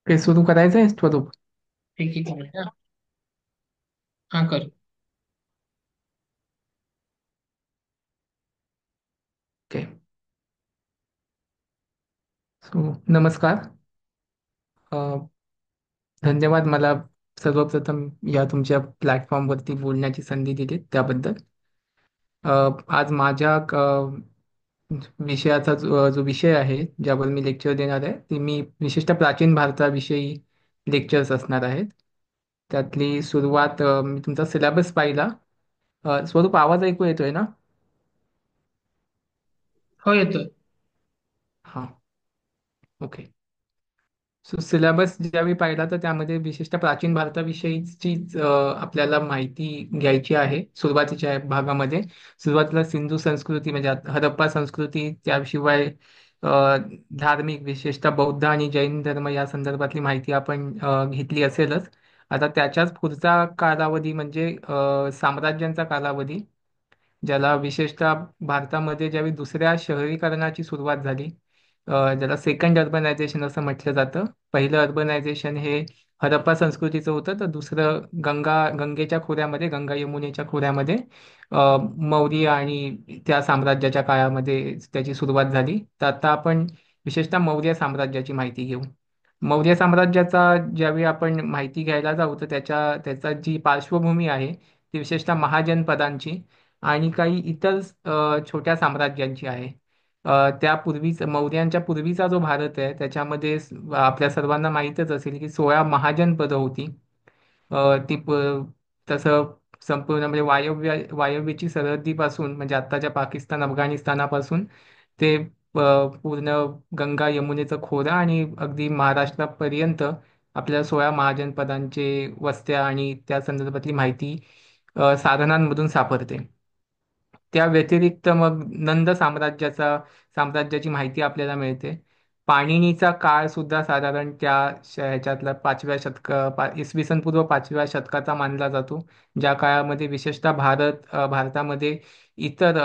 काही सुरू करायचं आहे स्वरूप. एक मिनिट हा. हा कर. ओके. सो नमस्कार. अ, धन्यवाद मला सर्वप्रथम या तुमच्या प्लॅटफॉर्मवरती बोलण्याची संधी दिली त्याबद्दल. अ, आज माझ्या विषयाचा जो विषय आहे ज्यावर मी लेक्चर देणार आहे ती मी विशिष्ट प्राचीन भारताविषयी लेक्चर्स असणार आहेत. त्यातली सुरुवात मी तुमचा सिलेबस पाहिला. स्वरूप आवाज ऐकू येतोय ना? हो, येतोय. हां. ओके. सो सिलेबस ज्यावेळी पाहिला तर त्यामध्ये विशिष्ट प्राचीन भारताविषयीचीच आपल्याला माहिती घ्यायची आहे सुरुवातीच्या भागामध्ये. सुरुवातीला सिंधू संस्कृती म्हणजे हडप्पा संस्कृती, त्याशिवाय अ, धार्मिक विशेषतः बौद्ध आणि जैन धर्म या संदर्भातली माहिती आपण घेतली असेलच. आता त्याच्याच पुढचा कालावधी म्हणजे साम्राज्यांचा कालावधी, ज्याला विशेषतः भारतामध्ये ज्यावेळी दुसऱ्या शहरीकरणाची सुरुवात झाली, ज्याला सेकंड अर्बनायझेशन असं म्हटलं जातं. पहिलं अर्बनायझेशन हे हडप्पा संस्कृतीचं होतं, तर दुसरं गंगेच्या खोऱ्यामध्ये, गंगा यमुनेच्या खोऱ्यामध्ये मौर्य आणि त्या साम्राज्याच्या काळामध्ये त्याची सुरुवात झाली. तर आता आपण विशेषतः मौर्य साम्राज्याची माहिती घेऊ. मौर्य साम्राज्याचा ज्यावेळी आपण माहिती घ्यायला जाऊ तर त्याचा जी पार्श्वभूमी आहे ती विशेषतः महाजनपदांची आणि काही इतर छोट्या साम्राज्यांची आहे. त्यापूर्वीच मौर्यांच्या पूर्वीचा जो भारत आहे त्याच्यामध्ये आपल्या सर्वांना माहीतच असेल की 16 महाजनपदं होती. ती तसं संपूर्ण म्हणजे वायव्येची सरहद्दीपासून म्हणजे आत्ताच्या पाकिस्तान अफगाणिस्तानापासून ते पूर्ण गंगा यमुनेचं खोरं आणि अगदी महाराष्ट्रापर्यंत आपल्याला 16 महाजनपदांचे वस्त्या आणि त्या संदर्भातली माहिती साधनांमधून सापडते. त्या व्यतिरिक्त मग साम्राज्याची माहिती आपल्याला मिळते. पाणिनीचा काळ सुद्धा साधारण त्या ह्याच्यातला इसवी सन पूर्व 5व्या शतकाचा मानला जातो. ज्या काळामध्ये विशेषतः भारतामध्ये इतर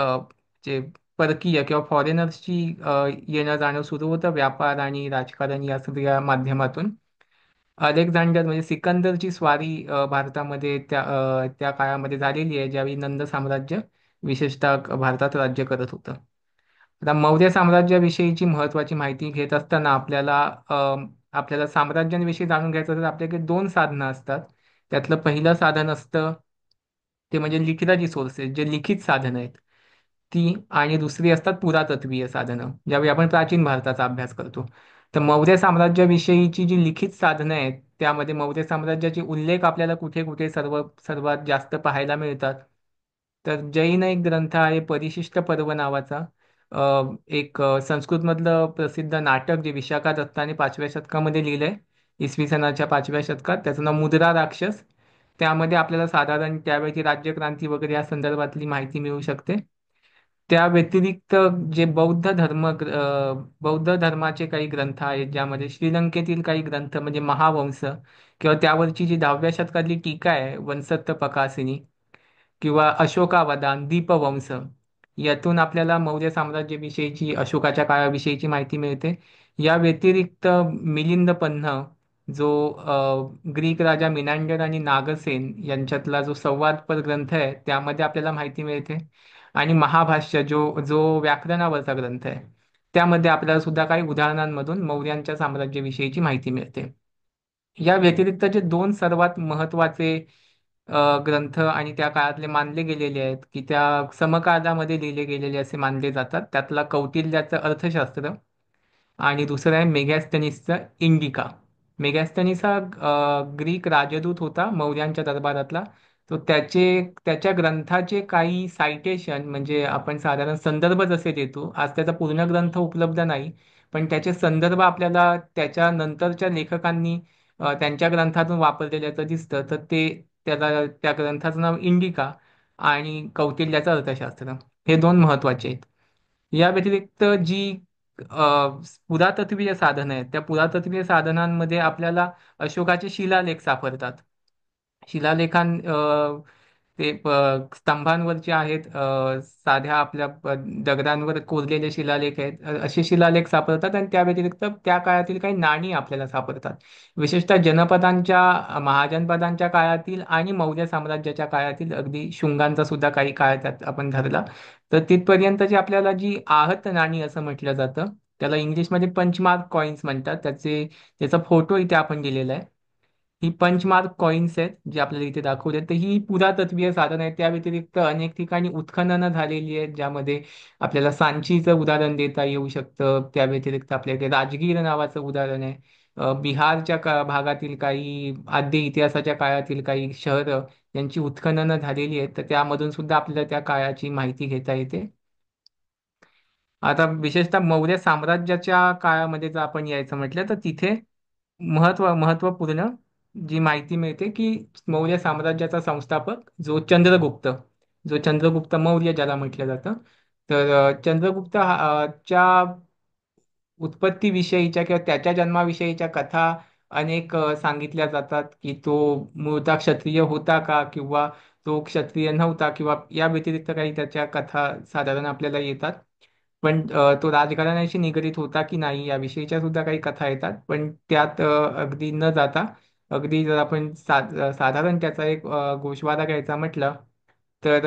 जे परकीय किंवा फॉरेनर्सची येणं जाणं सुरू होतं व्यापार आणि राजकारण या सगळ्या माध्यमातून. अलेक्झांडर म्हणजे सिकंदरची स्वारी भारतामध्ये त्या काळामध्ये झालेली आहे ज्यावेळी नंद साम्राज्य विशेषतः भारतात राज्य करत होतं. आता मौर्य साम्राज्याविषयीची महत्त्वाची माहिती घेत असताना आपल्याला साम्राज्यांविषयी जाणून घ्यायचं तर आपल्याकडे दोन साधनं असतात. त्यातलं पहिलं साधन असतं ते म्हणजे लिटररी सोर्सेस, जे लिखित साधनं आहेत ती, आणि दुसरी असतात पुरातत्वीय साधनं ज्यावेळी आपण प्राचीन भारताचा अभ्यास करतो. तर मौर्य साम्राज्याविषयीची जी लिखित साधनं आहेत त्यामध्ये मौर्य साम्राज्याचे उल्लेख आपल्याला कुठे कुठे सर्वात जास्त पाहायला मिळतात. तर जैन एक ग्रंथ आहे परिशिष्ट पर्व नावाचा. एक संस्कृतमधलं प्रसिद्ध नाटक जे विशाखा दत्ताने 5व्या शतकामध्ये लिहिलंय, इसवी सनाच्या 5व्या शतकात. त्याचं नाव मुद्रा राक्षस. त्यामध्ये आपल्याला साधारण त्यावेळी राज्यक्रांती वगैरे या संदर्भातली माहिती मिळू शकते. त्या व्यतिरिक्त जे बौद्ध धर्माचे काही ग्रंथ आहेत ज्यामध्ये श्रीलंकेतील काही ग्रंथ म्हणजे महावंश किंवा त्यावरची जी 10व्या शतकातली टीका आहे वनसत्त प्रकाशिनी किंवा अशोकावदान दीपवंश, यातून आपल्याला मौर्य साम्राज्याविषयीची अशोकाच्या काळाविषयीची माहिती मिळते. या व्यतिरिक्त मिलिंद पन्ह जो ग्रीक राजा मिनांडर आणि नागसेन यांच्यातला जो संवादपर ग्रंथ आहे त्यामध्ये आपल्याला माहिती मिळते. आणि महाभाष्य जो व्याकरणावरचा ग्रंथ आहे त्यामध्ये आपल्याला सुद्धा काही उदाहरणांमधून मौर्यांच्या साम्राज्याविषयीची माहिती मिळते. या व्यतिरिक्त जे दोन सर्वात महत्वाचे ग्रंथ आणि त्या काळातले मानले गेलेले आहेत की त्या समकालामध्ये लिहिले गेलेले असे मानले जातात, त्यातला कौटिल्याचं अर्थशास्त्र आणि दुसरं आहे मेगॅस्थनीसचा इंडिका. मेगॅस्थनीस हा ग्रीक राजदूत होता मौर्यांच्या दरबारातला. तो त्याच्या ग्रंथाचे काही सायटेशन म्हणजे आपण साधारण संदर्भ जसे देतो, आज त्याचा पूर्ण ग्रंथ उपलब्ध नाही, पण त्याचे संदर्भ आपल्याला त्याच्या नंतरच्या लेखकांनी त्यांच्या ग्रंथातून वापरलेल्याचं दिसतं. तर त्या ग्रंथाचं नाव इंडिका आणि कौटिल्याचं अर्थशास्त्र, हे दोन महत्वाचे आहेत. या व्यतिरिक्त जी पुरातत्वीय साधनं आहेत त्या पुरातत्वीय साधनांमध्ये आपल्याला अशोकाचे शिलालेख सापडतात. शिलालेखां ते स्तंभांवर जे आहेत साध्या आपल्या दगडांवर कोरलेले शिलालेख आहेत, असे शिलालेख सापडतात आणि त्या व्यतिरिक्त त्या काळातील काही नाणी आपल्याला सापडतात. विशेषतः जनपदांच्या महाजनपदांच्या काळातील आणि मौर्य साम्राज्याच्या काळातील अगदी शुंगांचा सुद्धा काही काळ त्यात आपण धरला तर तिथपर्यंतची आपल्याला जी आहत नाणी असं म्हटलं जातं, त्याला इंग्लिशमध्ये पंचमार्क कॉइन्स म्हणतात. त्याचा फोटो इथे आपण दिलेला आहे. ही पंचमार्क कॉइन्स आहेत जे आपल्याला इथे दाखवले तर ही पुरातत्वीय साधन आहे. त्या व्यतिरिक्त अनेक ठिकाणी उत्खननं झालेली आहेत ज्यामध्ये आपल्याला सांचीचं उदाहरण देता येऊ शकतं. त्या व्यतिरिक्त आपल्या इथे राजगीर नावाचं उदाहरण आहे. बिहारच्या भागातील काही आद्य इतिहासाच्या काळातील काही शहरं यांची उत्खननं झालेली आहेत तर त्यामधून सुद्धा आपल्याला त्या काळाची माहिती घेता येते. आता विशेषतः मौर्य साम्राज्याच्या काळामध्ये जर आपण यायचं म्हटलं तर तिथे महत्वपूर्ण जी माहिती मिळते की मौर्य साम्राज्याचा संस्थापक जो चंद्रगुप्त मौर्य ज्याला म्हटलं जातं, तर चंद्रगुप्त च्या उत्पत्तीविषयीच्या किंवा त्याच्या जन्माविषयीच्या कथा अनेक सांगितल्या जातात की तो मूळतः क्षत्रिय होता का किंवा तो क्षत्रिय नव्हता किंवा या व्यतिरिक्त काही त्याच्या कथा साधारण आपल्याला येतात. पण तो राजघराण्याशी निगडीत होता की नाही याविषयीच्या सुद्धा काही कथा येतात. पण त्यात अगदी न जाता अगदी जर आपण साधारण त्याचा एक गोषवारा घ्यायचा म्हटलं तर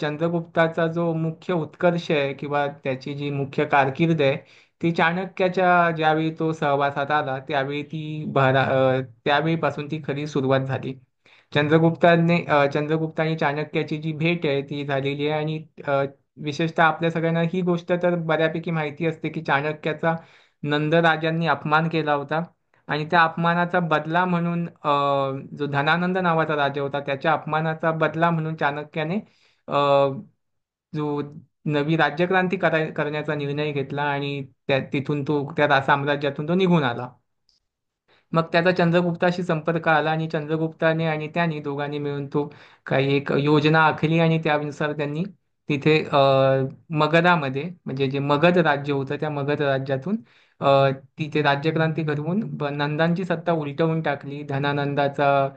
चंद्रगुप्ताचा जो मुख्य उत्कर्ष आहे किंवा त्याची जी मुख्य कारकीर्द आहे ती चाणक्याच्या ज्यावेळी तो सहवासात आला त्यावेळीपासून ती खरी सुरुवात झाली. चंद्रगुप्त आणि चाणक्याची जी भेट आहे ती झालेली आहे आणि विशेषतः आपल्या सगळ्यांना ही गोष्ट तर बऱ्यापैकी माहिती असते की चाणक्याचा नंद राजांनी अपमान केला होता आणि त्या अपमानाचा बदला म्हणून जो धनानंद नावाचा राजा होता त्याच्या अपमानाचा बदला म्हणून चाणक्याने जो नवी राज्यक्रांती करण्याचा निर्णय घेतला आणि तिथून तो त्या साम्राज्यातून तो निघून आला. मग त्याचा चंद्रगुप्ताशी संपर्क आला आणि चंद्रगुप्ताने आणि त्यांनी दोघांनी मिळून तो काही एक योजना आखली आणि त्यानुसार त्यांनी तिथे मगधामध्ये म्हणजे जे मगध राज्य होतं त्या मगध राज्यातून तिथे राज्यक्रांती घडवून नंदांची सत्ता उलटवून टाकली. धनानंदाचा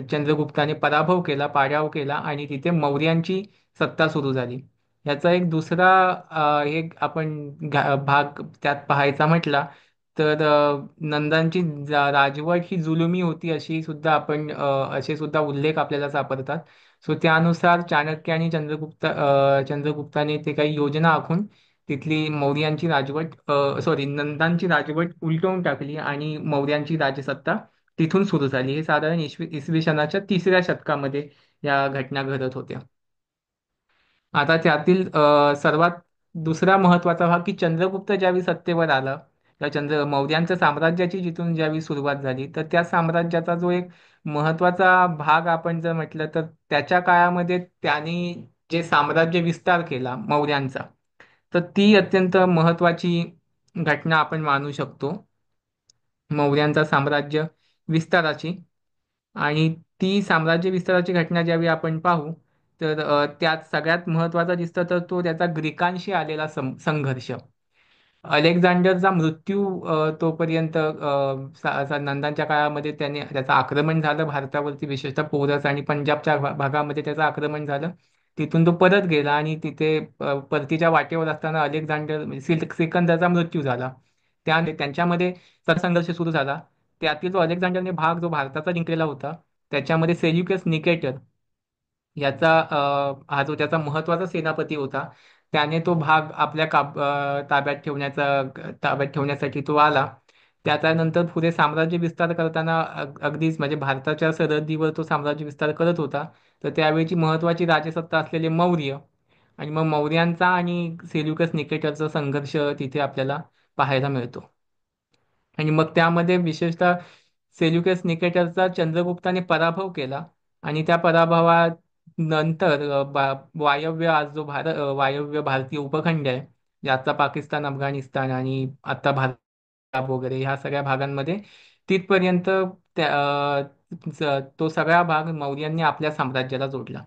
चंद्रगुप्ताने पराभव केला, पाडाव केला आणि तिथे मौर्यांची सत्ता सुरू झाली. याचा एक दुसरा एक आपण भाग त्यात पाहायचा म्हटला तर नंदांची राजवट ही जुलुमी होती असे सुद्धा उल्लेख आपल्याला सापडतात. सो त्यानुसार चाणक्य आणि चंद्रगुप्ताने ते काही योजना आखून तिथली मौर्यांची नंदांची राजवट उलटवून टाकली आणि मौर्यांची राजसत्ता तिथून सुरू झाली. हे साधारण इसवी सनाच्या 3ऱ्या शतकामध्ये या घटना घडत होत्या. आता त्यातील सर्वात दुसरा महत्वाचा भाग की चंद्रगुप्त ज्यावेळी सत्तेवर आला किंवा मौर्यांच्या साम्राज्याची जिथून ज्यावेळी सुरुवात झाली तर त्या साम्राज्याचा जो एक महत्वाचा भाग आपण जर म्हटलं तर त्याच्या काळामध्ये त्यांनी जे साम्राज्य विस्तार केला मौर्यांचा तर ती अत्यंत महत्वाची घटना आपण मानू शकतो मौर्यांचा साम्राज्य विस्ताराची. आणि ती साम्राज्य विस्ताराची घटना ज्यावेळी आपण पाहू तर त्यात सगळ्यात महत्वाचा दिसतं तर तो त्याचा ग्रीकांशी आलेला संघर्ष. अलेक्झांडरचा मृत्यू तोपर्यंत नंदांच्या काळामध्ये त्याचं आक्रमण झालं भारतावरती विशेषतः पोरस आणि पंजाबच्या भागामध्ये त्याचं आक्रमण झालं. तिथून तो परत गेला आणि तिथे परतीच्या वाटेवर असताना अलेक्झांडर म्हणजे सिकंदरचा मृत्यू झाला. त्यांच्यामध्ये सरसंघर्ष सुरू झाला. त्यातील जो अलेक्झांडरने भाग जो भारताचा जिंकलेला होता त्याच्यामध्ये सेल्युकस निकेटर हा जो त्याचा महत्वाचा सेनापती होता त्याने तो भाग आपल्या ताब्यात ठेवण्यासाठी तो आला. त्याच्यानंतर पुढे साम्राज्य विस्तार करताना अगदीच म्हणजे भारताच्या सरहद्दीवर तो साम्राज्य विस्तार करत होता तर त्यावेळची महत्वाची राजसत्ता असलेले मौर्य आणि मग मौर्यांचा आणि सेल्युकस निकेटरचा संघर्ष तिथे आपल्याला पाहायला मिळतो. आणि मग त्यामध्ये विशेषतः सेल्युकस निकेटरचा चंद्रगुप्ताने पराभव केला आणि त्या पराभवानंतर वायव्य भारतीय उपखंड आहे जे आजचा पाकिस्तान, अफगाणिस्तान आणि आता भारत वगैरे ह्या सगळ्या भागांमध्ये तिथपर्यंत तो सगळा भाग मौर्यांनी आपल्या साम्राज्याला जोडला.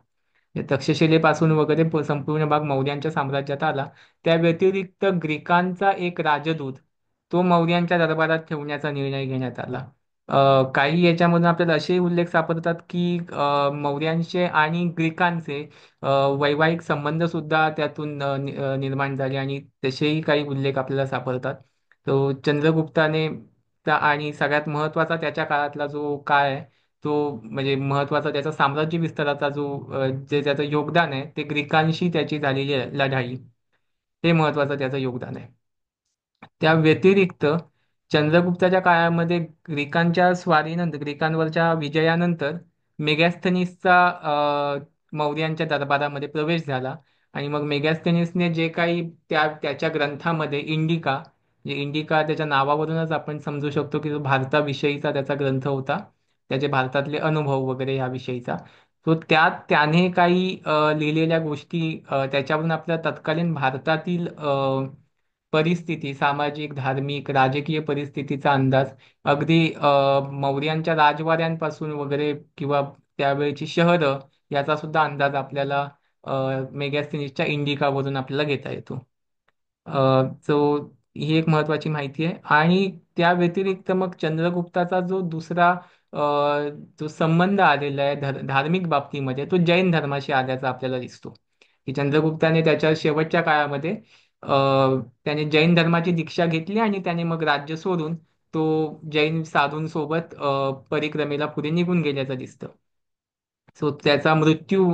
तक्षशिलेपासून वगैरे संपूर्ण भाग मौर्यांच्या साम्राज्यात आला. त्या व्यतिरिक्त ग्रीकांचा एक राजदूत तो मौर्यांच्या दरबारात ठेवण्याचा निर्णय घेण्यात आला. काही याच्यामधून आपल्याला असे उल्लेख सापडतात की मौर्यांचे आणि ग्रीकांचे वैवाहिक संबंध सुद्धा त्यातून निर्माण झाले आणि तसेही काही उल्लेख आपल्याला सापडतात. तो चंद्रगुप्ताने आणि सगळ्यात महत्त्वाचा त्याच्या काळातला जो काळ आहे तो म्हणजे महत्त्वाचा त्याचा साम्राज्य विस्ताराचा जो जे त्याचं योगदान आहे ते ग्रीकांशी त्याची झालेली लढाई हे महत्त्वाचं त्याचं योगदान आहे. त्या व्यतिरिक्त चंद्रगुप्ताच्या काळामध्ये ग्रीकांच्या स्वारीनंतर ग्रीकांवरच्या विजयानंतर मेगॅस्थनीसचा मौर्यांच्या दरबारामध्ये प्रवेश झाला आणि मग मेगॅस्थनीसने जे काही त्याच्या ग्रंथामध्ये इंडिका म्हणजे इंडिका त्याच्या नावावरूनच आपण समजू शकतो की तो भारताविषयीचा त्याचा ग्रंथ होता. त्याचे भारतातले अनुभव वगैरे ह्याविषयीचा तो त्यात त्याने काही लिहिलेल्या गोष्टी त्याच्यावरून आपल्या तत्कालीन भारतातील परिस्थिती सामाजिक धार्मिक राजकीय परिस्थितीचा अंदाज अगदी मौर्यांच्या राजवाड्यांपासून वगैरे किंवा त्यावेळची शहरं याचा सुद्धा अंदाज आपल्याला मेगॅस्थिनीसच्या इंडिकावरून आपल्याला घेता येतो. सो ही एक महत्वाची माहिती आहे आणि त्या व्यतिरिक्त मग चंद्रगुप्ताचा जो दुसरा अ, जो संबंध आलेला आहे धार्मिक बाबतीमध्ये तो जैन धर्माशी आल्याचा आपल्याला दिसतो की चंद्रगुप्ताने त्याच्या शेवटच्या काळामध्ये अ, त्याने जैन धर्माची दीक्षा घेतली आणि त्याने मग राज्य सोडून तो जैन साधूंसोबत परिक्रमेला पुढे निघून गेल्याचं दिसतं. सो त्याचा मृत्यू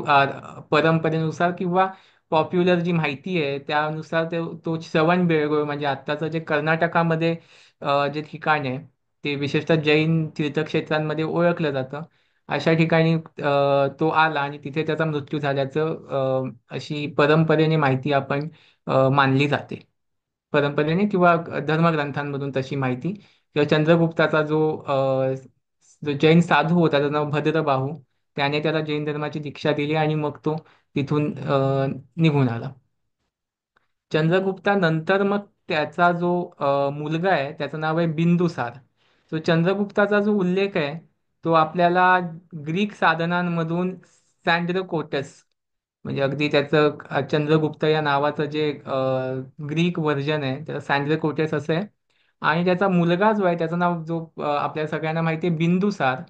परंपरेनुसार किंवा पॉप्युलर जी माहिती आहे त्यानुसार तो श्रवणबेळगोळ म्हणजे आत्ताचं जे कर्नाटकामध्ये जे ठिकाण आहे ते विशेषतः जैन तीर्थक्षेत्रांमध्ये ओळखलं जातं. अशा ठिकाणी तो आला आणि तिथे त्याचा मृत्यू झाल्याचं अशी परंपरेने माहिती आपण मानली जाते. परंपरेने किंवा धर्मग्रंथांमधून तशी माहिती किंवा चंद्रगुप्ताचा जो जैन साधू होता त्याचं नाव भद्रबाहू त्याने त्याला जैन धर्माची दीक्षा दिली आणि मग तो तिथून निघून आला. चंद्रगुप्तानंतर मग त्याचा जो मुलगा आहे त्याचं नाव आहे बिंदुसार. तो चंद्रगुप्ताचा जो उल्लेख आहे तो आपल्याला ग्रीक साधनांमधून सँड्रोकोटस म्हणजे अगदी त्याचं चंद्रगुप्त या नावाचं जे ग्रीक व्हर्जन आहे त्याचं सँड्रोकोटस असं आहे आणि त्याचा मुलगा जो आहे त्याचं नाव जो आपल्या सगळ्यांना माहिती आहे बिंदुसार.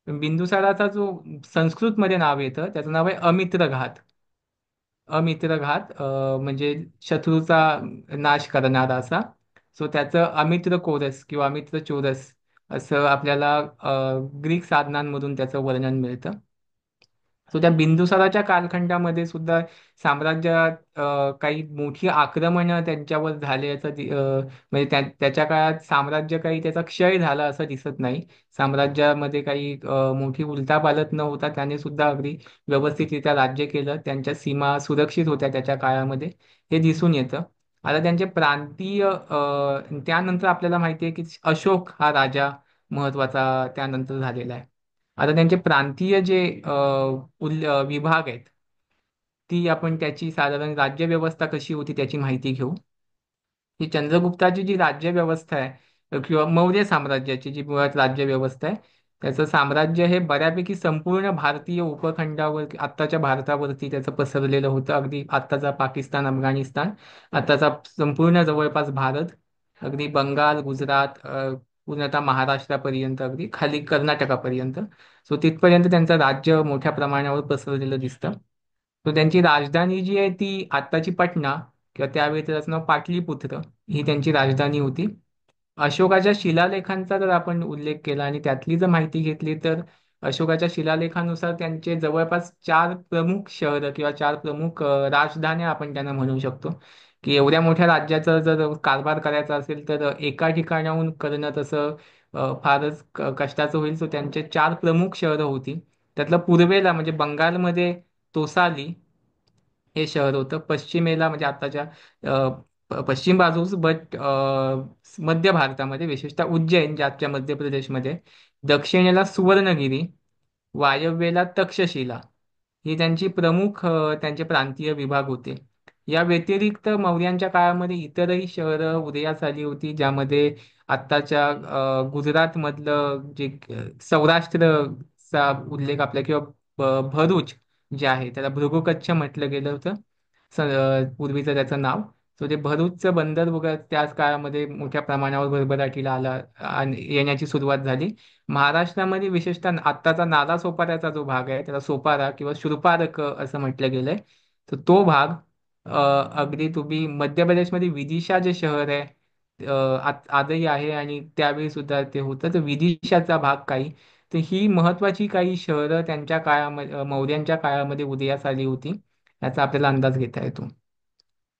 बिंदुसाराचा जो संस्कृतमध्ये नाव येतं त्याचं नाव आहे अमित्रघात. अमित्रघात म्हणजे शत्रूचा नाश करणारा असा. सो त्याचं अमित्र कोरस किंवा अमित्र चोरस असं आपल्याला ग्रीक साधनांमधून त्याचं वर्णन मिळतं. सो त्या बिंदुसाराच्या कालखंडामध्ये सुद्धा साम्राज्यात काही मोठी आक्रमणं त्यांच्यावर झाल्याचं म्हणजे त्याच्या काळात साम्राज्य काही त्याचा क्षय झाला असं दिसत नाही. साम्राज्यामध्ये काही मोठी उलथापालथ न होता त्याने सुद्धा अगदी व्यवस्थितरित्या राज्य केलं. त्यांच्या सीमा सुरक्षित होत्या त्याच्या काळामध्ये हे दिसून येतं. आता त्यांचे प्रांतीय त्यानंतर आपल्याला माहिती आहे की अशोक हा राजा महत्वाचा त्यानंतर झालेला आहे. आता त्यांचे प्रांतीय जे विभाग आहेत ती आपण त्याची साधारण राज्यव्यवस्था कशी होती त्याची माहिती घेऊ. ही चंद्रगुप्ताची जी राज्यव्यवस्था आहे किंवा मौर्य साम्राज्याची जी मुळात राज्यव्यवस्था आहे त्याचं साम्राज्य हे बऱ्यापैकी संपूर्ण भारतीय उपखंडावर आत्ताच्या भारतावरती त्याचं पसरलेलं होतं. अगदी आत्ताचा पाकिस्तान अफगाणिस्तान आत्ताचा संपूर्ण जवळपास भारत अगदी बंगाल गुजरात पूर्णतः महाराष्ट्रापर्यंत अगदी खाली कर्नाटकापर्यंत. सो तिथपर्यंत त्यांचं राज्य मोठ्या प्रमाणावर पसरलेलं दिसतं. तो त्यांची राजधानी जी आहे ती आत्ताची पटना किंवा त्यावेळी त्याचं नाव पाटलीपुत्र ही त्यांची राजधानी होती. अशोकाच्या शिलालेखांचा जर आपण उल्लेख केला आणि त्यातली जर माहिती घेतली तर अशोकाच्या शिलालेखानुसार त्यांचे जवळपास चार प्रमुख शहर किंवा चार प्रमुख राजधान्या आपण त्यांना म्हणू शकतो की एवढ्या मोठ्या राज्याचा जर कारभार करायचा असेल तर एका ठिकाणाहून करणं तसं फारच कष्टाचं होईल. सो त्यांचे चार प्रमुख शहरं होती. त्यातलं पूर्वेला म्हणजे बंगालमध्ये तोसाली हे शहर होतं. पश्चिमेला म्हणजे आताच्या पश्चिम बाजूस बट मध्य भारतामध्ये विशेषतः उज्जैन ज्याच्या मध्य प्रदेशमध्ये दक्षिणेला सुवर्णगिरी वायव्येला तक्षशिला ही त्यांची प्रमुख त्यांचे प्रांतीय विभाग होते. या व्यतिरिक्त मौर्यांच्या काळामध्ये इतरही शहरं उदयास आली होती ज्यामध्ये आत्ताच्या गुजरातमधलं जे सौराष्ट्रचा उल्लेख आपल्या किंवा भरूच जे आहे त्याला भृगुकच्छ म्हटलं गेलं होतं. पूर्वीचं त्याचं नाव सो ते भरूचचं बंदर वगैरे त्याच काळामध्ये मोठ्या प्रमाणावर भरभराटीला आला आणि येण्याची सुरुवात झाली. महाराष्ट्रामध्ये विशेषतः आत्ताचा नालासोपाऱ्याचा जो भाग आहे त्याला सोपारा किंवा शूरपारक असं म्हटलं गेलंय. तर तो भाग अगदी तुम्ही मध्य प्रदेशमध्ये विदिशा जे शहर आहे आजही आहे आणि त्यावेळी सुद्धा ते होतं. तर विदिशाचा भाग काही, तर ही महत्वाची काही शहरं त्यांच्या काळामध्ये मौर्यांच्या काळामध्ये उदयास आली होती, याचा आपल्याला अंदाज घेता येतो.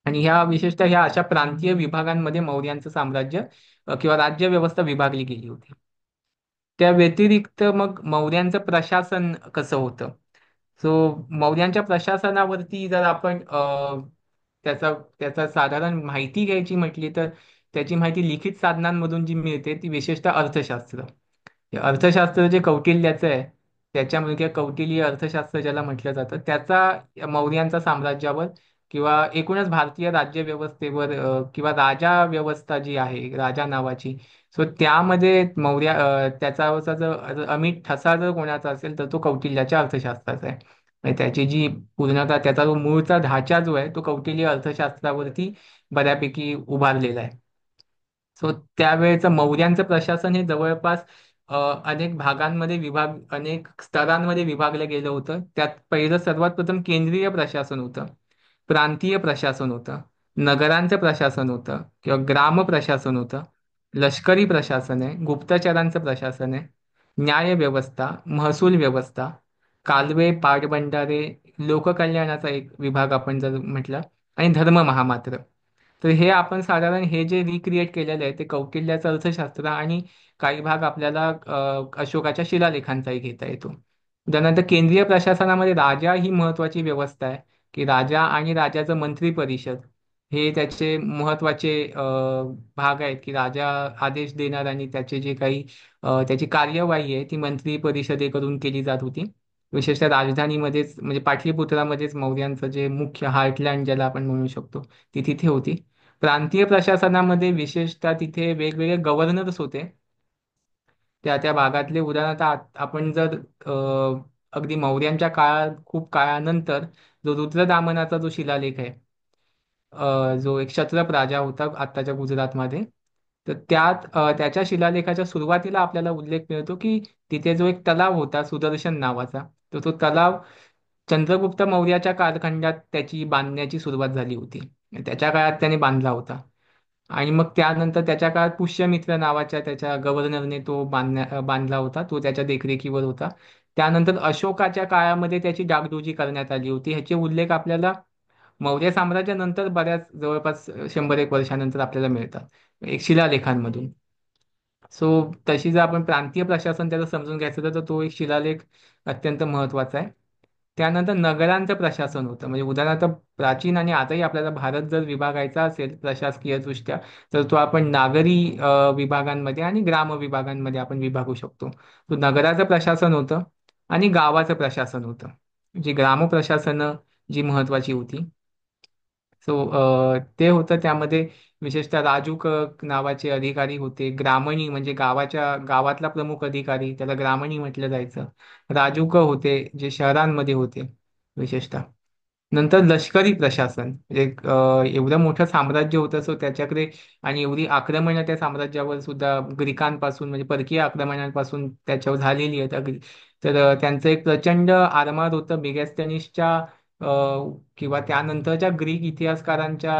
आणि ह्या विशेषतः ह्या अशा प्रांतीय विभागांमध्ये मौर्यांचं साम्राज्य किंवा राज्य व्यवस्था विभागली गेली होती. त्या व्यतिरिक्त मग मौर्यांचं प्रशासन कसं होतं? सो मौर्यांच्या प्रशासनावरती जर आपण त्याचा त्याचा साधारण माहिती घ्यायची म्हटली तर त्याची माहिती लिखित साधनांमधून जी मिळते ती विशेषतः अर्थशास्त्र. हे अर्थशास्त्र जे कौटिल्याचं आहे, त्याच्यामध्ये किंवा कौटिल्य अर्थशास्त्र ज्याला म्हटलं जातं, त्याचा या मौर्यांच्या साम्राज्यावर किंवा एकूणच भारतीय राज्यव्यवस्थेवर किंवा राजा व्यवस्था जी आहे राजा नावाची, सो त्यामध्ये त्याचा जर अमिट ठसा जर कोणाचा असेल तर तो कौटिल्याच्या अर्थशास्त्राचा आहे. म्हणजे त्याची जी पूर्णतः त्याचा जो मूळचा ढाचा जो आहे तो कौटिल्य अर्थशास्त्रावरती बऱ्यापैकी उभारलेला आहे. सो त्यावेळेचं मौर्यांचं प्रशासन हे जवळपास अनेक भागांमध्ये अनेक स्तरांमध्ये विभागलं गेलं होतं. त्यात पहिलं सर्वात प्रथम केंद्रीय प्रशासन होतं, प्रांतीय प्रशासन होतं, नगरांचं प्रशासन होतं किंवा ग्राम प्रशासन होतं, लष्करी प्रशासन आहे, गुप्तचरांचं प्रशासन आहे, न्याय व्यवस्था, महसूल व्यवस्था, कालवे, पाटबंधारे, लोककल्याणाचा एक विभाग आपण जर म्हटलं, आणि धर्म महामात्र. तर हे आपण साधारण हे जे रिक्रिएट केलेलं आहे ते कौटिल्याचं अर्थशास्त्र आणि काही भाग आपल्याला अशोकाच्या शिलालेखांचाही घेता येतो. उदाहरणार्थ केंद्रीय प्रशासनामध्ये राजा ही महत्वाची व्यवस्था आहे, की राजा आणि राजाचं मंत्री परिषद हे त्याचे महत्वाचे भाग आहेत, की राजा आदेश देणार आणि त्याचे जे काही त्याची कार्यवाही आहे ती मंत्री परिषदेकडून केली जात होती. विशेषतः राजधानीमध्येच म्हणजे पाटलीपुत्रामध्येच मौर्यांचं जे मुख्य हार्टलँड ज्याला आपण म्हणू शकतो ती तिथे होती. प्रांतीय प्रशासनामध्ये विशेषतः तिथे वेगवेगळे गव्हर्नर्स होते त्या त्या भागातले. उदाहरणार्थ आपण जर अगदी मौर्यांच्या काळात खूप काळानंतर जो रुद्रदामनाचा जो शिलालेख आहे, जो एक क्षत्रप राजा होता आत्ताच्या गुजरातमध्ये, तर त्याच्या शिलालेखाच्या सुरुवातीला आपल्याला उल्लेख मिळतो की तिथे जो एक तलाव होता सुदर्शन नावाचा, तर तो तलाव चंद्रगुप्त मौर्याच्या कालखंडात त्याची बांधण्याची सुरुवात झाली होती. त्याच्या काळात त्याने बांधला होता. आणि मग त्यानंतर त्याच्या काळात पुष्यमित्र नावाच्या त्याच्या गव्हर्नरने तो बांधला होता, तो त्याच्या देखरेखीवर होता. त्यानंतर अशोकाच्या काळामध्ये त्याची डागडुजी करण्यात आली होती. ह्याचे उल्लेख आपल्याला मौर्य साम्राज्यानंतर बऱ्याच जवळपास 100 एक वर्षानंतर आपल्याला मिळतात एक शिलालेखांमधून. सो तशी जर आपण प्रांतीय प्रशासन त्याचं समजून घ्यायचं तर तो एक शिलालेख अत्यंत महत्वाचा आहे. त्यानंतर नगरांचं प्रशासन होतं. म्हणजे उदाहरणार्थ प्राचीन आणि आताही आपल्याला भारत जर विभागायचा असेल प्रशासकीय दृष्ट्या, तर तो आपण नागरी विभागांमध्ये आणि ग्राम विभागांमध्ये आपण विभागू शकतो. तो नगराचं प्रशासन होतं आणि गावाचं प्रशासन होतं. जी ग्राम प्रशासनं जी महत्वाची होती. सो ते होतं. त्यामध्ये विशेषतः राजूक नावाचे अधिकारी होते. ग्रामणी म्हणजे गावातला प्रमुख अधिकारी, त्याला ग्रामणी म्हटलं जायचं. राजूक होते जे शहरांमध्ये होते विशेषतः. नंतर लष्करी प्रशासन म्हणजे एवढं मोठं साम्राज्य होतं सो त्याच्याकडे, आणि एवढी आक्रमणं त्या साम्राज्यावर सुद्धा ग्रीकांपासून म्हणजे परकीय आक्रमणांपासून त्याच्यावर झालेली आहेत तर त्यांचं एक प्रचंड आरमार होतं. मेगॅस्थेनिसच्या किंवा त्यानंतरच्या ग्रीक इतिहासकारांच्या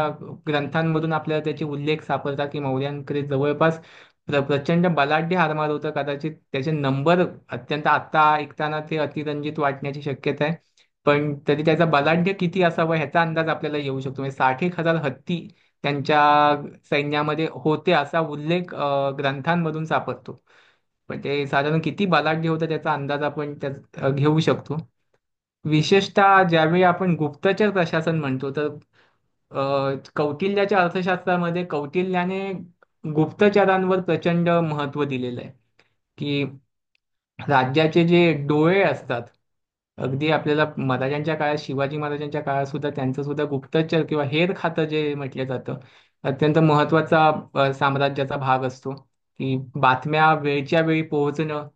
ग्रंथांमधून आपल्याला त्याचे उल्लेख सापडतात की मौर्यांकडे जवळपास प्रचंड बलाढ्य आरमार होतं. कदाचित त्याचे नंबर अत्यंत आत्ता ऐकताना ते अतिरंजित वाटण्याची शक्यता आहे, पण तरी त्याचा बलाढ्य किती असावं ह्याचा अंदाज आपल्याला येऊ शकतो. म्हणजे 60,000 हत्ती त्यांच्या सैन्यामध्ये होते असा उल्लेख ग्रंथांमधून सापडतो. पण ते साधारण किती बलाढ्य होतं त्याचा अंदाज आपण घेऊ शकतो. विशेषतः ज्यावेळी आपण गुप्तचर प्रशासन म्हणतो तर कौटिल्याच्या अर्थशास्त्रामध्ये कौटिल्याने गुप्तचरांवर प्रचंड महत्त्व दिलेलं आहे. की राज्याचे जे डोळे असतात, अगदी आपल्याला महाराजांच्या काळात शिवाजी महाराजांच्या काळात सुद्धा त्यांचं सुद्धा गुप्तचर किंवा हेर खातं जे म्हटलं जातं अत्यंत महत्वाचा साम्राज्याचा भाग असतो. की बातम्या वेळच्या वेळी पोहोचणं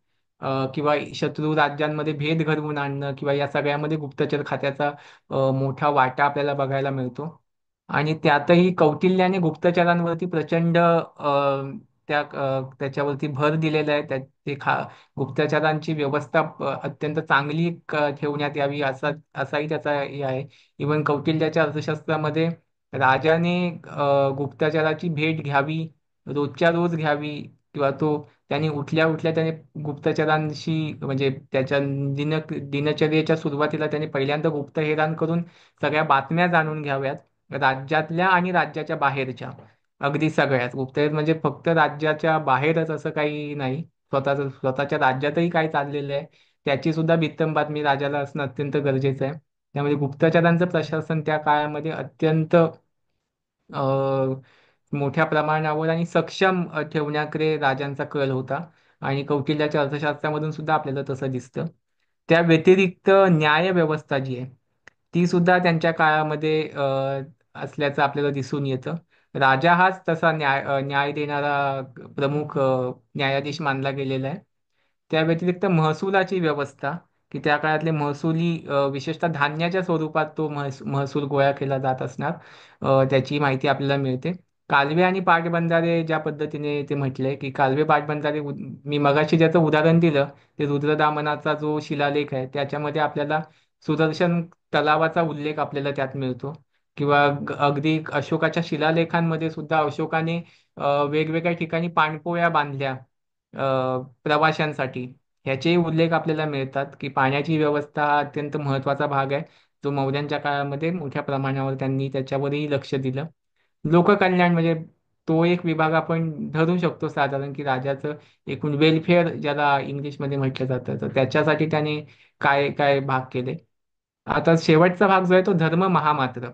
किंवा शत्रू राज्यांमध्ये भेद घडवून आणणं किंवा या सगळ्यामध्ये गुप्तचर खात्याचा मोठा वाटा आपल्याला बघायला मिळतो. आणि त्यातही कौटिल्याने गुप्तचरांवरती प्रचंड त्याच्यावरती भर दिलेला आहे. ते गुप्तचरांची व्यवस्था अत्यंत चांगली ठेवण्यात यावी असाही त्याचा हे आहे. इवन कौटिल्याच्या अर्थशास्त्रामध्ये राजाने गुप्तचराची भेट घ्यावी, रोजच्या रोज घ्यावी, किंवा त्याने उठल्या उठल्या त्याने गुप्तचरांशी म्हणजे त्याच्या दिनचर्येच्या सुरुवातीला त्याने पहिल्यांदा गुप्तहेरांकडून सगळ्या बातम्या जाणून घ्याव्यात, राज्यातल्या आणि राज्याच्या बाहेरच्या. अगदी सगळ्याच गुप्तहेर म्हणजे फक्त राज्याच्या बाहेरच असं काही नाही, स्वतःच्या राज्यातही काय चाललेलं आहे त्याची सुद्धा बित्तंबातमी बातमी राजाला असणं अत्यंत गरजेचं आहे. त्यामध्ये गुप्तचरांचं प्रशासन त्या काळामध्ये अत्यंत मोठ्या प्रमाणावर आणि सक्षम ठेवण्याकडे राजांचा कल होता. आणि कौटिल्याच्या अर्थशास्त्रामधून सुद्धा आपल्याला तसं दिसतं. त्या व्यतिरिक्त न्याय व्यवस्था जी आहे ती सुद्धा त्यांच्या काळामध्ये असल्याचं आपल्याला दिसून येतं. राजा हाच तसा न्याय देणारा प्रमुख न्यायाधीश मानला गेलेला आहे. त्या व्यतिरिक्त महसुलाची व्यवस्था, की त्या काळातले महसुली विशेषतः धान्याच्या स्वरूपात तो महसूल गोळा केला जात असणार, त्याची माहिती आपल्याला मिळते. कालवे आणि पाटबंधारे ज्या पद्धतीने ते म्हटलंय की कालवे पाटबंधारे मी मगाशी ज्याचं उदाहरण दिलं ते रुद्रदामनाचा जो शिलालेख आहे त्याच्यामध्ये आपल्याला सुदर्शन तलावाचा उल्लेख आपल्याला त्यात मिळतो. किंवा अगदी अशोकाच्या शिलालेखांमध्ये सुद्धा अशोकाने वेगवेगळ्या ठिकाणी पाणपोळ्या बांधल्या प्रवाशांसाठी, ह्याचेही उल्लेख आपल्याला मिळतात. की पाण्याची व्यवस्था हा अत्यंत महत्त्वाचा भाग आहे जो मौर्यांच्या काळामध्ये मोठ्या प्रमाणावर त्यांनी त्याच्यावरही लक्ष दिलं. लोककल्याण म्हणजे तो एक विभाग आपण धरू शकतो साधारण, की राजाचं एकूण वेलफेअर ज्याला इंग्लिशमध्ये म्हटलं जातं तर त्याच्यासाठी त्याने काय काय भाग केले. आता शेवटचा भाग जो आहे तो धर्म महामात्र.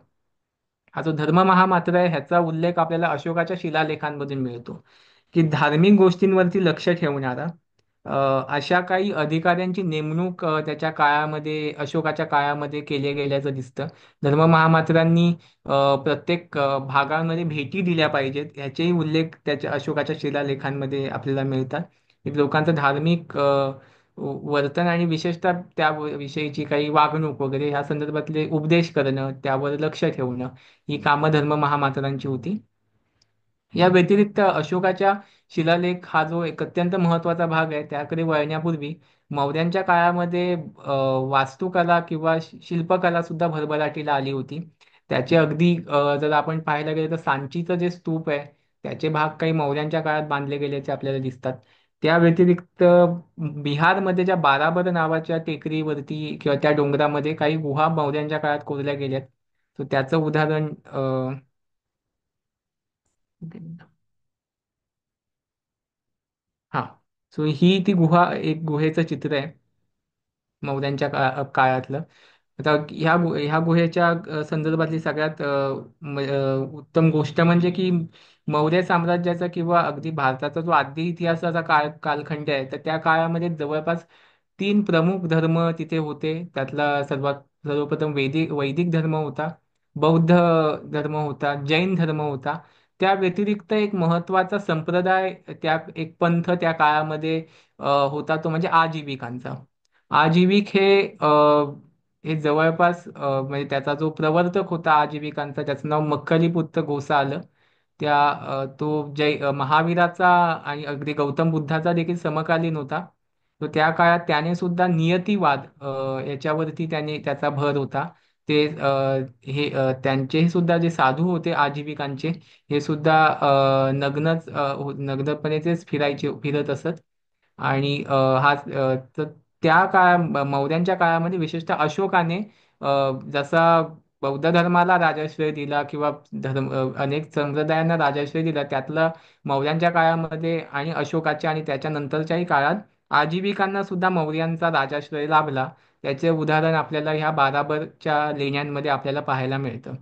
हा जो धर्म महामात्र आहे ह्याचा उल्लेख आपल्याला अशोकाच्या शिलालेखांमधून मिळतो. की धार्मिक गोष्टींवरती लक्ष ठेवणारा अशा काही अधिकाऱ्यांची नेमणूक त्याच्या काळामध्ये अशोकाच्या काळामध्ये केले गेल्याचं दिसतं. धर्म महामात्रांनी प्रत्येक भागांमध्ये भेटी दिल्या पाहिजेत ह्याचेही उल्लेख त्याच्या अशोकाच्या शिलालेखांमध्ये आपल्याला मिळतात. की लोकांचं धार्मिक वर्तन आणि विशेषतः त्या विषयीची काही वागणूक वगैरे ह्या संदर्भातले उपदेश करणं, त्यावर लक्ष ठेवणं, ही कामं धर्म महामात्रांची होती. या व्यतिरिक्त अशोकाच्या शिलालेख हा जो एक अत्यंत महत्वाचा भाग आहे त्याकडे वळण्यापूर्वी मौर्यांच्या काळामध्ये वास्तुकला किंवा शिल्पकला सुद्धा भरभराटीला आली होती. त्याचे अगदी जर आपण पाहायला गेलं तर सांचीचं जे स्तूप आहे त्याचे भाग काही मौर्यांच्या काळात बांधले गेल्याचे आपल्याला दिसतात. त्या व्यतिरिक्त बिहारमध्ये ज्या बाराबर नावाच्या टेकडीवरती किंवा त्या डोंगरामध्ये काही गुहा मौर्यांच्या काळात कोरल्या गेल्यात. तर त्याचं उदाहरण हा सो ही ती गुहा एक गुहेचं चित्र आहे मौर्यांच्या काळातलं. आता ह्या गुहेच्या संदर्भातली सगळ्यात उत्तम गोष्ट म्हणजे की मौर्य साम्राज्याचा किंवा अगदी भारताचा जो आद्य इतिहासाचा कालखंड आहे तर त्या काळामध्ये जवळपास तीन प्रमुख धर्म तिथे होते. त्यातला सर्वप्रथम वैदिक धर्म होता, बौद्ध धर्म होता, जैन धर्म होता. त्या व्यतिरिक्त एक महत्वाचा संप्रदाय, एक पंथ त्या काळामध्ये होता तो म्हणजे आजीविकांचा. आजीविक हे जवळपास म्हणजे त्याचा जो प्रवर्तक होता आजीविकांचा त्याचं नाव मक्कलीपुत्र गोसा आलं. तो महावीराचा आणि अगदी गौतम बुद्धाचा देखील समकालीन होता. तो त्या काळात त्याने सुद्धा नियतिवाद याच्यावरती त्याचा भर होता. त्यांचेही सुद्धा जे साधू होते आजीविकांचे हे सुद्धा नग्नपणेच फिरत असत. आणि तर त्या मौर्यांच्या काळामध्ये विशेषतः अशोकाने जसा बौद्ध धर्माला राजाश्रय दिला किंवा अनेक संप्रदायांना राजाश्रय दिला त्यातला मौर्यांच्या काळामध्ये आणि अशोकाच्या आणि त्याच्या नंतरच्याही काळात आजीविकांना सुद्धा मौर्यांचा राजाश्रय लाभला. त्याचे उदाहरण आपल्याला ह्या बाराबरच्या लेण्यांमध्ये आपल्याला पाहायला मिळतं.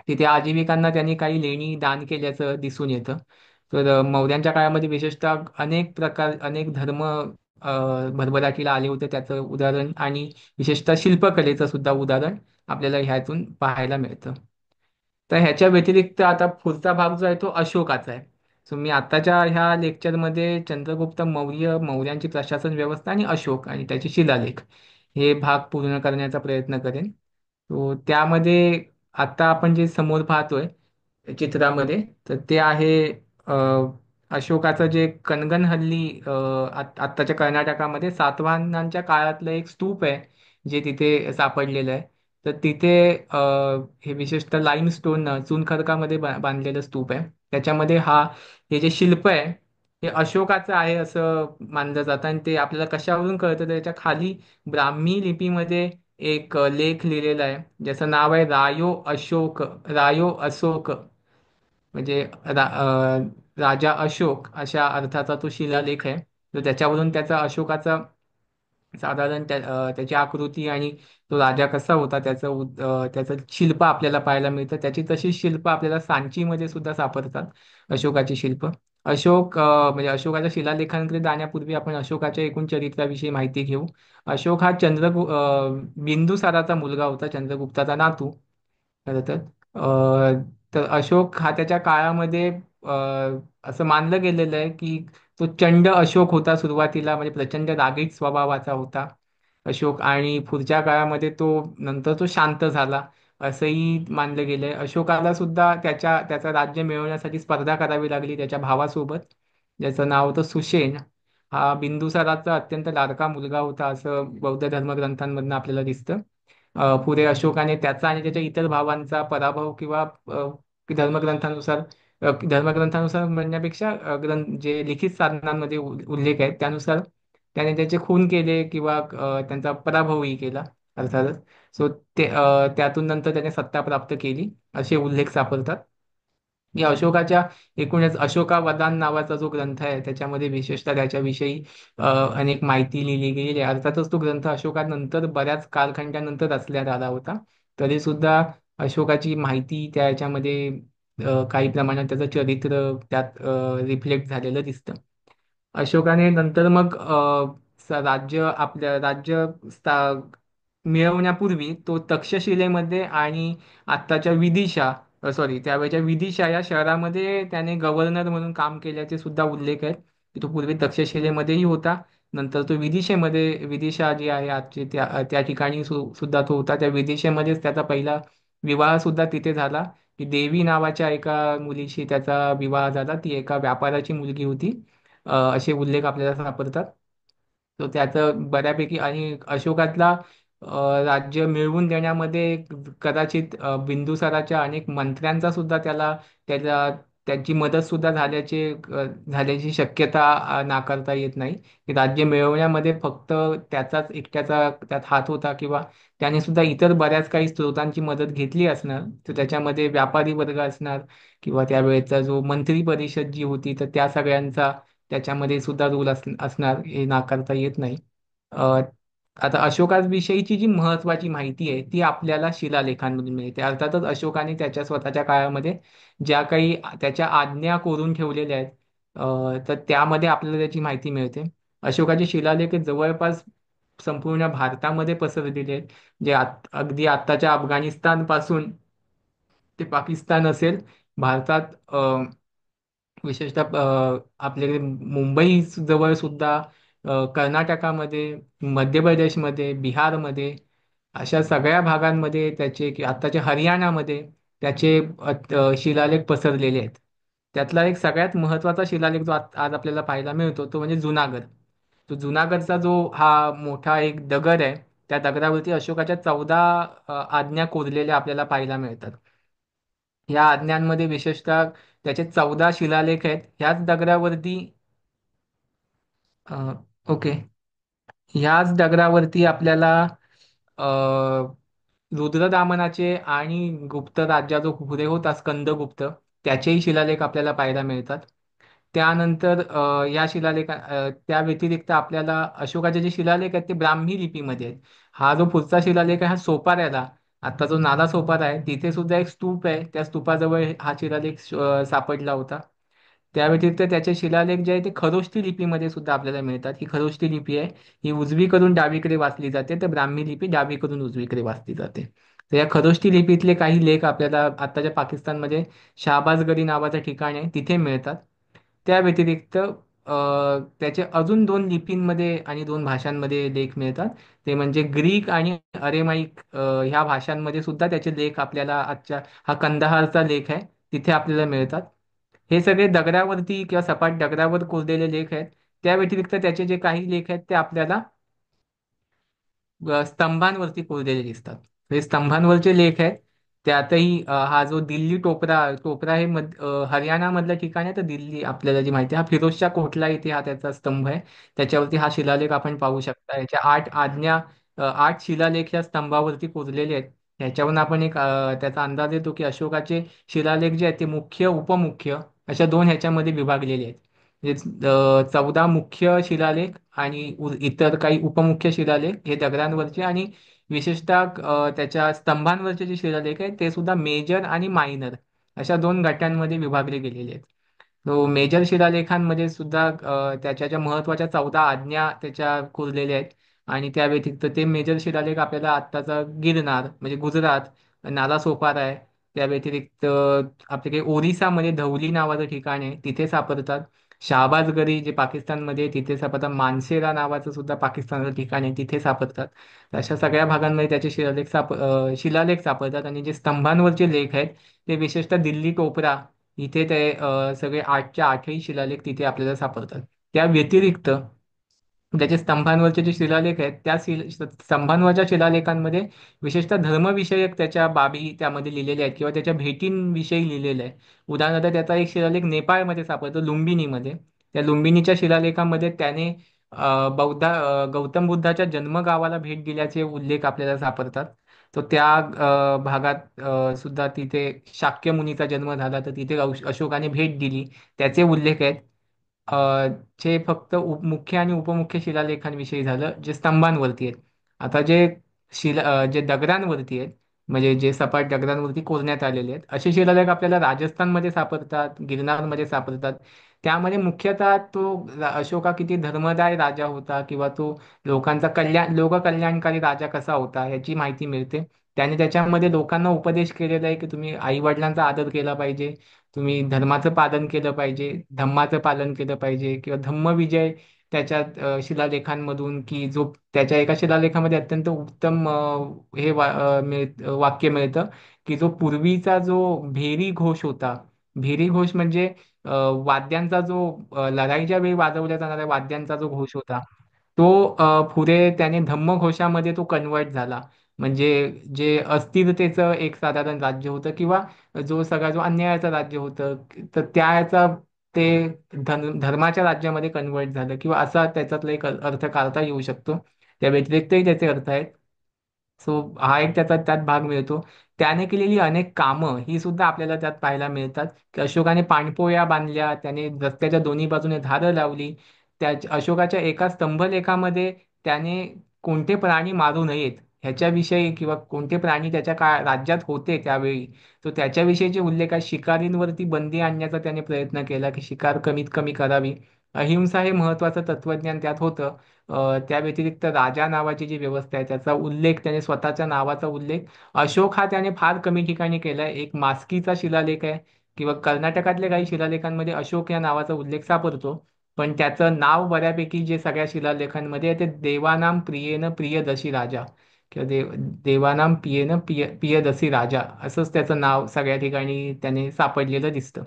तिथे आजीविकांना त्यांनी काही लेणी दान केल्याचं दिसून येतं. तर मौर्यांच्या काळामध्ये विशेषतः अनेक धर्म भरभराटीला आले होते त्याचं उदाहरण आणि विशेषतः शिल्पकलेचं सुद्धा उदाहरण आपल्याला ह्यातून पाहायला मिळतं. तर ह्याच्या व्यतिरिक्त आता पुढचा भाग जो आहे तो अशोकाचा आहे. सो मी आताच्या ह्या लेक्चरमध्ये चंद्रगुप्त मौर्यांची प्रशासन व्यवस्था आणि अशोक आणि त्याचे शिलालेख हे भाग पूर्ण करण्याचा प्रयत्न करेन. तो त्यामध्ये आता आपण जे समोर पाहतोय चित्रामध्ये, तर ते आहे अ, अशोकाचं जे कणगनहल्ली आत्ताच्या कर्नाटकामध्ये सातवाहनांच्या काळातलं एक स्तूप आहे, जे तिथे सापडलेलं आहे. तर तिथे अ, हे विशेषतः लाईमस्टोन चुनखडकामध्ये बांधलेलं स्तूप आहे. त्याच्यामध्ये हे जे शिल्प आहे हे अशोकाचं आहे असं मानलं जातं, आणि ते आपल्याला कशावरून कळतं तर त्याच्या खाली ब्राह्मी लिपीमध्ये एक लेख लिहिलेला आहे, ज्याचं नाव आहे रायो अशोक, म्हणजे राजा अशोक अशा अर्थाचा तो शिलालेख आहे. तर त्याच्यावरून त्याचा अशोकाचा साधारण त्याची आकृती आणि तो राजा कसा होता त्याचं शिल्प आपल्याला पाहायला मिळतं. त्याची तशी शिल्प आपल्याला सांचीमध्ये सुद्धा सापडतात, अशोकाची शिल्प. म्हणजे अशोकाच्या शिलालेखांकडे जाण्यापूर्वी आपण अशोकाच्या एकूण चरित्राविषयी माहिती घेऊ. अशोक हा बिंदुसाराचा मुलगा होता, चंद्रगुप्ताचा नातू खरं तर. तर अशोक हा त्याच्या काळामध्ये असं मानलं गेलेलं आहे की तो चंड अशोक होता सुरुवातीला, म्हणजे प्रचंड रागीट स्वभावाचा होता अशोक, आणि पुढच्या काळामध्ये नंतर तो शांत झाला असंही मानलं गेलंय. अशोकाला सुद्धा त्याचं राज्य मिळवण्यासाठी स्पर्धा करावी लागली त्याच्या भावासोबत, ज्याचं नाव होतं सुषेण. हा बिंदुसाराचा अत्यंत लाडका मुलगा होता असं बौद्ध धर्मग्रंथांमधनं आपल्याला दिसतं. पुढे अशोकाने त्याचा आणि त्याच्या इतर भावांचा पराभव किंवा धर्मग्रंथानुसार धर्मग्रंथानुसार म्हणण्यापेक्षा जे लिखित साधनांमध्ये उल्लेख आहेत त्यानुसार त्याने त्याचे खून केले किंवा त्यांचा पराभवही केला अर्थातच. सो त्यातून नंतर त्याने सत्ता प्राप्त केली असे उल्लेख सापडतात. या अशोकाच्या एकूणच अशोकावदान नावाचा जो ग्रंथ आहे त्याच्यामध्ये विशेषतः त्याच्याविषयी अनेक माहिती लिहिली गेलेली आहे. अर्थातच तो ग्रंथ अशोकानंतर बऱ्याच कालखंडानंतर रचण्यात आला होता, तरी सुद्धा अशोकाची माहिती त्या याच्यामध्ये काही प्रमाणात त्याचं चरित्र त्यात रिफ्लेक्ट झालेलं दिसतं. अशोकाने नंतर मग राज्य मिळवण्यापूर्वी तो तक्षशिलेमध्ये आणि आत्ताच्या विदिशा त्यावेळेच्या विदिशा या शहरामध्ये त्याने गव्हर्नर म्हणून काम केल्याचे सुद्धा उल्लेख आहेत, की तो पूर्वी तक्षशिलेमध्येही होता. नंतर तो विदिशा जी आहे आजची त्या ठिकाणी सुद्धा तो होता. त्या विदिशेमध्येच त्याचा पहिला विवाह सुद्धा तिथे झाला, की देवी नावाच्या एका मुलीशी त्याचा विवाह झाला. ती एका व्यापाराची मुलगी होती असे उल्लेख आपल्याला सापडतात. तो त्याचं बऱ्यापैकी आणि अशोकातला राज्य मिळवून देण्यामध्ये कदाचित बिंदुसाराच्या अनेक मंत्र्यांचा सुद्धा त्याला त्यांची मदत सुद्धा झाल्याची शक्यता नाकारता येत नाही. की राज्य मिळवण्यामध्ये फक्त त्याचाच एकट्याचा त्यात हात होता किंवा त्याने सुद्धा इतर बऱ्याच काही स्त्रोतांची मदत घेतली असणार, तर त्याच्यामध्ये व्यापारी वर्ग असणार किंवा त्यावेळेचा जो मंत्री परिषद जी होती तर त्या सगळ्यांचा त्याच्यामध्ये सुद्धा रोल असणार हे नाकारता येत नाही. अ, आता अशोकाविषयीची जी महत्वाची माहिती आहे ती आपल्याला शिलालेखांमधून मिळते. अर्थातच अशोकाने त्याच्या स्वतःच्या काळामध्ये ज्या काही त्याच्या आज्ञा कोरून ठेवलेल्या आहेत तर त्यामध्ये आपल्याला त्याची माहिती मिळते. अशोकाचे शिलालेख हे जवळपास संपूर्ण भारतामध्ये पसरलेले आहेत, जे अगदी आत्ताच्या अफगाणिस्तान पासून ते पाकिस्तान असेल, भारतात विशेषतः आपल्याकडे मुंबई जवळ सुद्धा कर्नाटकामध्ये, मध्य प्रदेशमध्ये, बिहारमध्ये अशा सगळ्या भागांमध्ये की आत्ताच्या हरियाणामध्ये त्याचे शिलालेख पसरलेले आहेत. त्यातला एक सगळ्यात महत्त्वाचा शिलालेख जो आज आपल्याला पाहायला मिळतो तो म्हणजे जुनागड. तो जुनागडचा जो हा मोठा एक दगड आहे, त्या दगडावरती अशोकाच्या 14 आज्ञा कोरलेल्या आपल्याला पाहायला मिळतात. या आज्ञांमध्ये विशेषतः त्याचे 14 शिलालेख आहेत. ह्याच दगडावरती अ, ओके ह्याच दगडावरती आपल्याला अ, रुद्रदामनाचे आणि गुप्त राज्या जो पुढे होता स्कंदगुप्त त्याचेही शिलालेख आपल्याला पाहायला मिळतात. त्यानंतर त्या व्यतिरिक्त आपल्याला अशोकाचे जे शिलालेख आहेत ते ब्राह्मी लिपीमध्ये आहेत. हा जो पुढचा शिलालेख आहे हा सोपाऱ्याला, आता जो नाला सोपारा आहे तिथे सुद्धा एक स्तूप आहे, त्या स्तूपाजवळ हा शिलालेख सापडला होता. त्या व्यतिरिक्त त्याचे शिलालेख जे आहे ते खरोष्टी लिपीमध्ये सुद्धा आपल्याला मिळतात. ही खरोष्टी लिपी आहे, ही उजवीकडून डावीकडे वाचली जाते, तर ब्राह्मी लिपी डावीकडून उजवीकडे वाचली जाते. तर या खरोष्टी लिपीतले काही लेख आपल्याला आत्ताच्या पाकिस्तानमध्ये शहाबाजगडी नावाचं ठिकाण आहे तिथे मिळतात. त्या व्यतिरिक्त त्याचे अजून दोन लिपींमध्ये आणि दोन भाषांमध्ये लेख मिळतात. ते म्हणजे ग्रीक आणि अरेमाइक ह्या भाषांमध्ये सुद्धा त्याचे लेख आपल्याला आजच्या हा कंदाहारचा लेख आहे तिथे आपल्याला मिळतात. हे सगळे दगडावरती किंवा सपाट दगडावर कोरलेले लेख आहेत. त्या व्यतिरिक्त त्याचे जे काही लेख आहेत ते आपल्याला स्तंभांवरती कोरलेले दिसतात. हे स्तंभांवरचे लेख आहेत. त्यातही हा जो दिल्ली टोपरा टोपरा हे हरियाणा मधलं ठिकाण आहे. तर दिल्ली आपल्याला जी माहिती आहे हा फिरोजच्या कोटला इथे हा त्याचा स्तंभ आहे. त्याच्यावरती हा शिलालेख आपण पाहू शकता. याच्या 8 आज्ञा 8 शिलालेख या स्तंभावरती कोरलेले आहेत. ह्याच्यावरून आपण त्याचा अंदाज येतो की अशोकाचे शिलालेख जे आहेत ते मुख्य उपमुख्य अशा दोन ह्याच्यामध्ये विभागलेले आहेत. म्हणजे 14 मुख्य शिलालेख आणि इतर काही उपमुख्य शिलालेख हे दगडांवरचे आणि विशेषतः त्याच्या स्तंभांवरचे जे शिलालेख आहेत ते सुद्धा मेजर आणि मायनर अशा दोन गटांमध्ये विभागले गेलेले आहेत. तो मेजर शिलालेखांमध्ये सुद्धा त्याच्या ज्या महत्वाच्या 14 आज्ञा त्याच्या कोरलेल्या आहेत. आणि त्या व्यतिरिक्त ते मेजर शिलालेख आपल्याला आत्ताचा गिरनार म्हणजे गुजरात नालासोपारा आहे. त्या व्यतिरिक्त आपल्या काही ओरिसामध्ये धौली नावाचं ठिकाण आहे तिथे सापडतात. शहाबाजगरी जे पाकिस्तानमध्ये आहे, तिथे सापडतात. मानसेरा नावाचं सुद्धा पाकिस्तानचं ठिकाण आहे तिथे सापडतात. तर अशा सगळ्या भागांमध्ये त्याचे शिलालेख सापडतात आणि जे स्तंभांवरचे लेख आहेत ते विशेषतः दिल्ली टोपरा इथे ते सगळे 8च्या 8ही शिलालेख तिथे आपल्याला सापडतात. त्या व्यतिरिक्त त्याचे स्तंभांवरचे जे शिलालेख आहेत त्या स्तंभांवरच्या शिलालेखांमध्ये विशेषतः धर्मविषयक त्याच्या बाबी त्यामध्ये लिहिलेल्या आहेत किंवा त्याच्या भेटींविषयी लिहिलेलं आहे. उदाहरणार्थ त्याचा एक शिलालेख नेपाळमध्ये सापडतो लुंबिनीमध्ये. त्या लुंबिनीच्या शिलालेखामध्ये त्याने गौतम बुद्धाच्या जन्मगावाला भेट दिल्याचे उल्लेख आपल्याला सापडतात. तो त्या भागात सुद्धा तिथे शाक्य मुनीचा जन्म झाला तर तिथे अशोकाने भेट दिली त्याचे उल्लेख आहेत. अ, जे फक्त मुख्य आणि उपमुख्य शिलालेखांविषयी झालं जे स्तंभांवरती आहेत. आता जे दगडांवरती आहेत म्हणजे जे सपाट दगडांवरती कोरण्यात आलेले आहेत असे शिलालेख आपल्याला राजस्थानमध्ये सापडतात गिरनारमध्ये सापडतात. त्यामध्ये मुख्यतः अशोका किती धर्मदाय राजा होता किंवा तो लोककल्याणकारी राजा कसा होता याची माहिती मिळते. त्याने त्याच्यामध्ये लोकांना उपदेश केलेला आहे की तुम्ही आई वडिलांचा आदर केला पाहिजे. तुम्ही धर्माचं पालन केलं पाहिजे. धम्माचं पालन केलं पाहिजे किंवा धम्मविजय त्याच्या शिलालेखांमधून की जो त्याच्या एका शिलालेखामध्ये अत्यंत उत्तम वाक्य मिळतं की जो पूर्वीचा जो भेरी घोष होता. भेरी घोष म्हणजे अ, वाद्यांचा जो लढाईच्या वेळी वाजवल्या जाणाऱ्या वाद्यांचा जो घोष होता तो पुढे त्याने धम्मघोषामध्ये तो कन्वर्ट झाला. म्हणजे जे अस्थिरतेचं एक साधारण राज्य होतं किंवा जो अन्यायाचं राज्य होतं तर त्याचा ते धर्माच्या राज्यामध्ये कन्वर्ट झालं किंवा असा त्याच्यातला एक अर्थ काढता येऊ शकतो. त्या व्यतिरिक्तही त्याचे अर्थ आहेत. सो हा एक त्याचा त्यात भाग मिळतो. त्याने केलेली अनेक कामं ही सुद्धा आपल्याला त्यात पाहायला मिळतात की अशोकाने पाणपोया बांधल्या त्याने रस्त्याच्या दोन्ही बाजूने झाडं लावली. त्या अशोकाच्या एका स्तंभलेखामध्ये त्याने कोणते प्राणी मारू नयेत ह्याच्याविषयी किंवा कोणते प्राणी त्याच्या राज्यात होते त्यावेळी तो त्याच्याविषयीचे उल्लेख आहे. शिकारींवरती बंदी आणण्याचा त्याने प्रयत्न केला की शिकार कमीत कमी करावी. अहिंसा हे महत्वाचं तत्वज्ञान त्यात होतं. त्या व्यतिरिक्त राजा नावाची जी व्यवस्था आहे त्याचा उल्लेख त्याने स्वतःच्या नावाचा उल्लेख अशोक हा त्याने फार कमी ठिकाणी केलाय. एक मास्कीचा शिलालेख आहे किंवा कर्नाटकातल्या काही शिलालेखांमध्ये अशोक या नावाचा उल्लेख सापडतो. पण त्याचं नाव बऱ्यापैकी जे सगळ्या शिलालेखांमध्ये आहे ते देवानाम प्रियेन प्रियदशी राजा किंवा देवानाम पियदसी राजा असंच त्याचं नाव सगळ्या ठिकाणी त्याने सापडलेलं दिसतं.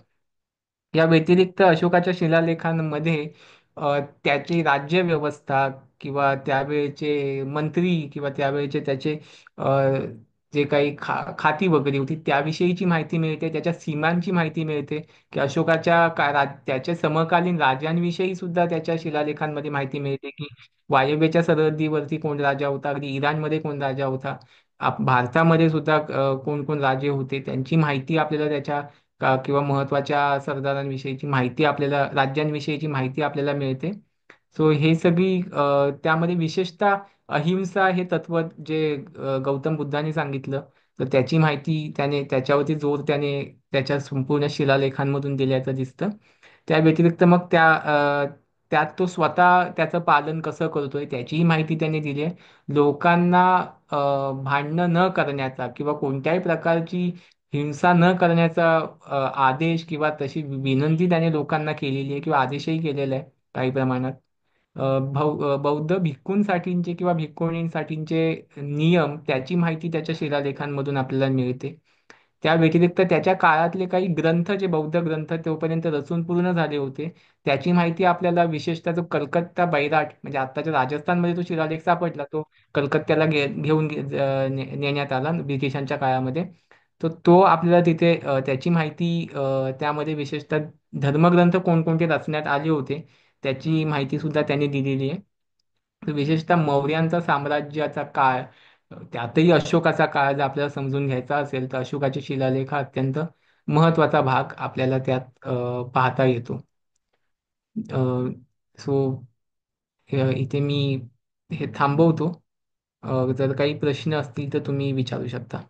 या व्यतिरिक्त अशोकाच्या शिलालेखांमध्ये त्याची राज्यव्यवस्था किंवा त्यावेळेचे मंत्री किंवा त्यावेळेचे त्याचे अ, जे काही खाती वगैरे होती त्याविषयीची माहिती मिळते. त्याच्या सीमांची माहिती मिळते की त्याच्या समकालीन राजांविषयी सुद्धा त्याच्या शिलालेखांमध्ये माहिती मिळते की वायव्येच्या सरहद्दीवरती कोण राजा होता अगदी इराणमध्ये कोण राजा होता. भारतामध्ये सुद्धा कोण कोण राजे होते त्यांची माहिती आपल्याला किंवा महत्वाच्या सरदारांविषयीची माहिती आपल्याला राज्यांविषयीची माहिती आपल्याला मिळते. सो हे सगळी त्यामध्ये विशेषतः अहिंसा हे तत्व जे गौतम बुद्धाने सांगितलं तर त्याची माहिती त्याच्यावरती जोर त्याने त्याच्या संपूर्ण शिलालेखांमधून दिल्याचं दिसतं. त्या व्यतिरिक्त मग त्यात तो स्वतः त्याचं पालन कसं करतोय त्याचीही माहिती त्याने दिली आहे. लोकांना भांडणं न करण्याचा किंवा कोणत्याही प्रकारची हिंसा न करण्याचा आदेश किंवा तशी विनंती त्याने लोकांना केलेली आहे किंवा आदेशही केलेला आहे. काही प्रमाणात. बौद्ध भिक्खूंसाठीचे किंवा भिक्खुणींसाठीचे नियम त्याची माहिती त्याच्या शिलालेखांमधून आपल्याला मिळते. त्या व्यतिरिक्त त्याच्या काळातले काही ग्रंथ, जे बौद्ध ग्रंथ तोपर्यंत रचून पूर्ण झाले होते, त्याची माहिती आपल्याला विशेषतः जो कलकत्ता बैराट म्हणजे आत्ताच्या राजस्थानमध्ये तो शिलालेख सापडला, तो कलकत्त्याला घेऊन नेण्यात आला ब्रिटिशांच्या काळामध्ये. तर तो आपल्याला तिथे त्याची माहिती त्यामध्ये विशेषतः धर्मग्रंथ कोणकोणते रचण्यात आले होते त्याची माहिती सुद्धा त्यांनी दिलेली आहे. तर विशेषतः मौर्यांचा साम्राज्याचा काळ, त्यातही अशोकाचा काळ जर आपल्याला समजून घ्यायचा असेल तर अशोकाचे शिलालेख हा अत्यंत महत्वाचा भाग आपल्याला त्यात पाहता येतो. सो इथे मी हे थांबवतो. जर काही प्रश्न असतील तर तुम्ही विचारू शकता.